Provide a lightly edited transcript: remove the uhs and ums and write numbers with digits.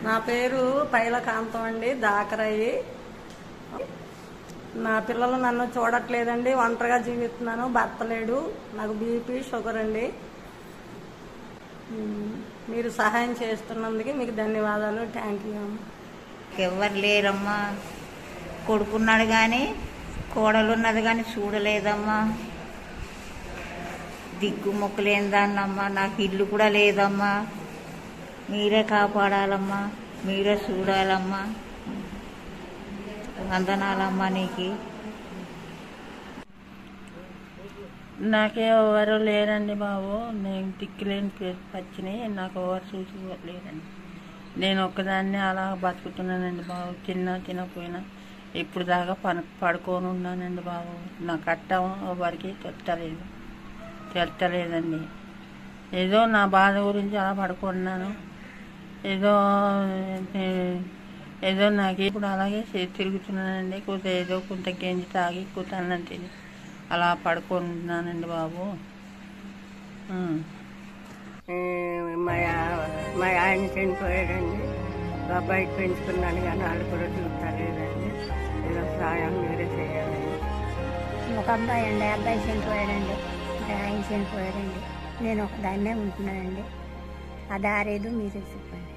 నా పేరు పైల కాంతం అండి, దాకరయ్యి. నా పిల్లలు నన్ను చూడట్లేదండి, ఒంటరిగా జీవిస్తున్నాను, భర్త లేడు, నాకు బీపీ షుగర్ అండి. మీరు సహాయం చేస్తున్నందుకు మీకు ధన్యవాదాలు. Thank you. ఎవరు లేరమ్మా, కొడుకున్నాడు కానీ కోడలు ఉన్నది కానీ చూడలేదమ్మా. దిక్కు మొక్కలేందాన్నమ్మా, నాకు ఇల్లు కూడా లేదమ్మా. మీరే కాపాడాలమ్మా, మీరే చూడాలమ్మా. వందనాలమ్మా నీకు. నాకే ఎవరు లేరండి బాబు, నేను దిక్కులేని పచ్చిని నాకు ఎవరు చూసుకోలేరండి. నేను ఒక్కదాన్ని అలా బతుకుతున్నానండి బాబు, తినపోయినా ఇప్పుడు దాకా పడుకొని ఉన్నానండి బాబు. నా కట్టం ఎవరికి తెట్టలేదండి. ఏదో నా బాధ గురించి అలా పడుకున్నాను. ఏదో నాకు ఇప్పుడు అలాగే తిరుగుతున్నానండి. ఏదో కొంత గంజి తాగి కూతాను తిని అలా పడుకుంటున్నానండి బాబు. మా ఆయన చనిపోయాడండి, అబ్బాయికి పెంచుకున్నాను కానీ వాళ్ళు కూడా చూస్తలేదండి. ఏదో సాయం మీరే చేయాలండి. ఒక అబ్బాయి అండి, అబ్బాయి చనిపోయాడండి, మా ఆయన చనిపోయాడండి. నేను ఒక దాన్నే ఉంటున్నానండి. ఆ దారేదో మీరే చెప్పండి.